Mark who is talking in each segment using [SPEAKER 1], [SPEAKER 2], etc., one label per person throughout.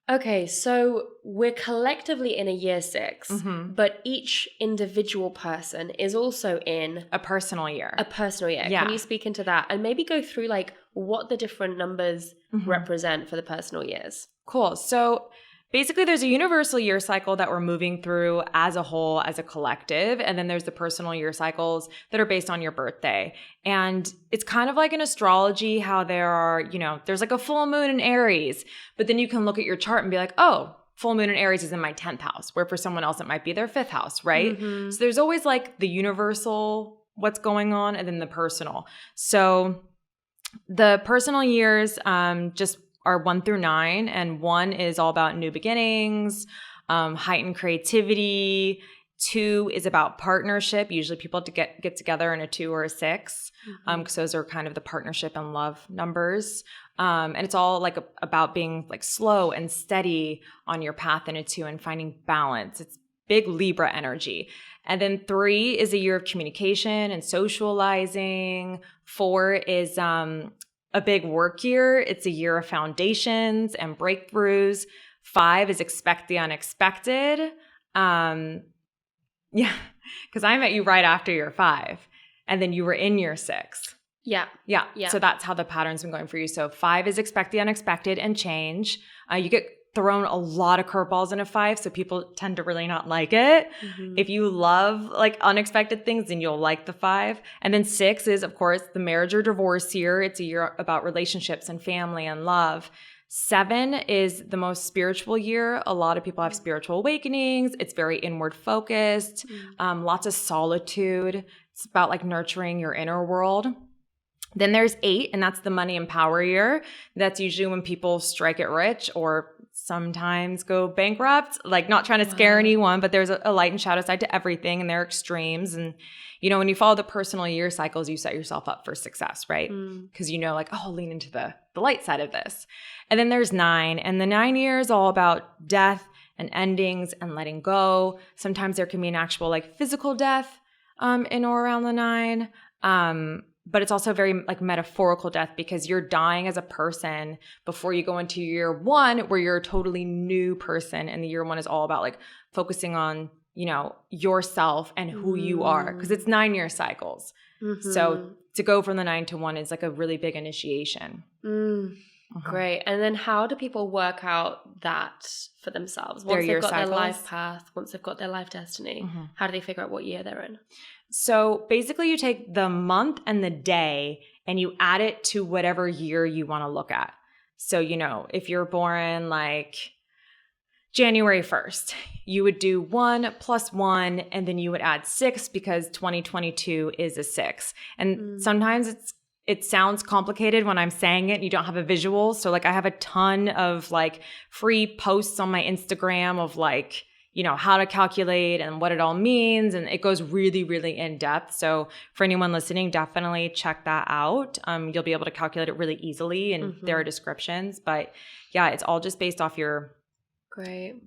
[SPEAKER 1] Okay, so we're collectively in a year 6, but each individual person is also in
[SPEAKER 2] a personal year. Yeah.
[SPEAKER 1] Can you speak into that and maybe go through like what the different numbers represent for the personal years?
[SPEAKER 2] Cool. So basically there's a universal year cycle that we're moving through as a whole, as a collective. And then there's the personal year cycles that are based on your birthday. And it's kind of like in astrology, how there are, there's like a full moon in Aries, but then you can look at your chart and be like, oh, full moon in Aries is in my 10th house, where for someone else, it might be their 5th house, right? So there's always like the universal, what's going on, and then the personal. So the personal years just are 1 through 9, and 1 is all about new beginnings, heightened creativity. 2 is about partnership. Usually people have to get together in a 2 or a 6, because those are kind of the partnership and love numbers. And it's all like about being like slow and steady on your path in a 2 and finding balance. It's big Libra energy. And then 3 is a year of communication and socializing. 4 is a big work year. It's a year of foundations and breakthroughs. 5 is expect the unexpected. Yeah, because I met you right after year 5, and then you were in year 6.
[SPEAKER 1] Yeah.
[SPEAKER 2] So that's how the pattern's been going for you. So 5 is expect the unexpected and change. You get thrown a lot of curveballs in a 5, so people tend to really not like it. If you love like unexpected things, then you'll like the 5. And then 6 is, of course, the marriage or divorce year. It's a year about relationships and family and love. 7 is the most spiritual year. A lot of people have spiritual awakenings. It's very inward focused, lots of solitude. It's about like nurturing your inner world. Then there's 8, and that's the money and power year. That's usually when people strike it rich or sometimes go bankrupt. Like, not trying to scare anyone, but there's a light and shadow side to everything, and there are extremes. And, when you follow the personal year cycles, you set yourself up for success, right? Because like, oh, I'll lean into the light side of this. And then there's 9, and the 9 year is all about death and endings and letting go. Sometimes there can be an actual like physical death in or around the 9. But it's also very like metaphorical death, because you're dying as a person before you go into year 1, where you're a totally new person. And the year 1 is all about like focusing on, yourself and who you are, because it's 9-year cycles. So to go from the 9 to 1 is like a really big initiation.
[SPEAKER 1] Great. And then how do people work out that for themselves? Once they've got their life path, once they've got their life destiny, how do they figure out what year they're in?
[SPEAKER 2] So basically you take the month and the day and you add it to whatever year you want to look at. So, if you're born like January 1st, you would do 1 + 1, and then you would add 6, because 2022 is a 6. And sometimes it sounds complicated when I'm saying it and you don't have a visual. So like I have a ton of like free posts on my Instagram of like, how to calculate and what it all means. And it goes really, really in depth. So for anyone listening, definitely check that out. You'll be able to calculate it really easily, and there are descriptions. But yeah, it's all just based off your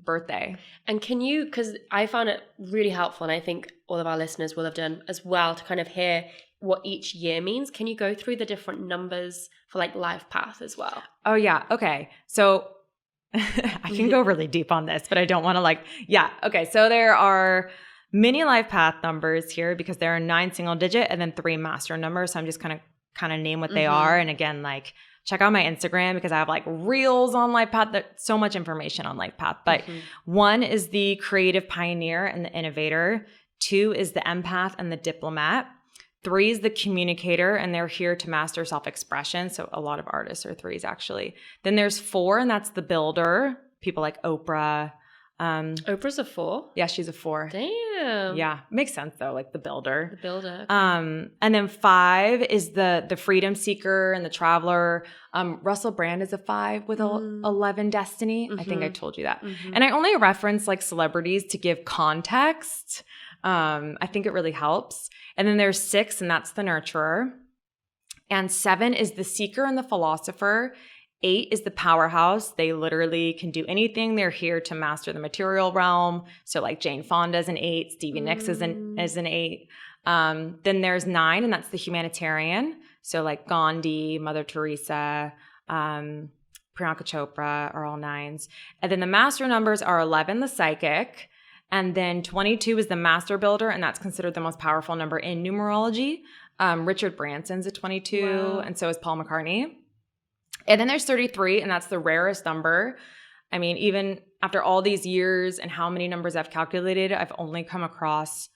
[SPEAKER 2] birthday.
[SPEAKER 1] And because I found it really helpful, and I think all of our listeners will have done as well, to kind of hear what each year means. Can you go through the different numbers for like life path as well?
[SPEAKER 2] Oh yeah. Okay. So I can go really deep on this, but I don't want to okay. So there are mini life path numbers here, because there are 9 single digit and then 3 master numbers. So I'm just kind of name what they are. And again, like check out my Instagram, because I have like reels on life path. There's so much information on life path. But 1 is the creative pioneer and the innovator. 2 is the empath and the diplomat. 3 is the communicator, and they're here to master self-expression. So a lot of artists are 3s actually. Then there's 4, and that's the builder. People like Oprah.
[SPEAKER 1] Oprah's a 4?
[SPEAKER 2] Yeah, she's a 4.
[SPEAKER 1] Damn.
[SPEAKER 2] Yeah, makes sense though, like the builder.
[SPEAKER 1] The builder.
[SPEAKER 2] Okay. And then 5 is the freedom seeker and the traveler. Russell Brand is a 5 with 11 destiny. I think I told you that. And I only reference like celebrities to give context. I think it really helps. And then there's 6, and that's the nurturer. And 7 is the seeker and the philosopher. 8 is the powerhouse. They literally can do anything. They're here to master the material realm. So like Jane Fonda is an 8, Stevie Nicks is an 8. Then there's 9, and that's the humanitarian. So like Gandhi, Mother Teresa, Priyanka Chopra are all 9s. And then the master numbers are 11, the psychic. And then 22 is the master builder, and that's considered the most powerful number in numerology. Richard Branson's a 22,
[SPEAKER 1] Wow.
[SPEAKER 2] and so is Paul McCartney. And then there's 33, and that's the rarest number. I mean, even after all these years and how many numbers I've calculated, I've only come across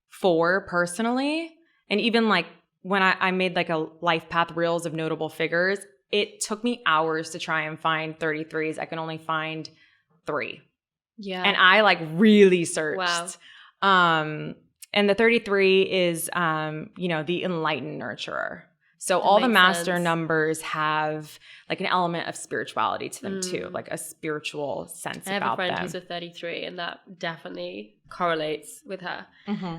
[SPEAKER 2] 4 personally. And even like when I made like a life path reels of notable figures, it took me hours to try and find 33s. I can only find 3.
[SPEAKER 1] Yeah.
[SPEAKER 2] And I like really searched.
[SPEAKER 1] Wow.
[SPEAKER 2] And the 33 is, the enlightened nurturer. So
[SPEAKER 1] That
[SPEAKER 2] all the
[SPEAKER 1] makes
[SPEAKER 2] master
[SPEAKER 1] sense.
[SPEAKER 2] numbers have like an element of spirituality to them too, like a spiritual sense
[SPEAKER 1] I have
[SPEAKER 2] about
[SPEAKER 1] a friend
[SPEAKER 2] them.
[SPEAKER 1] who's a 33, and that definitely correlates with her.
[SPEAKER 2] Mm-hmm.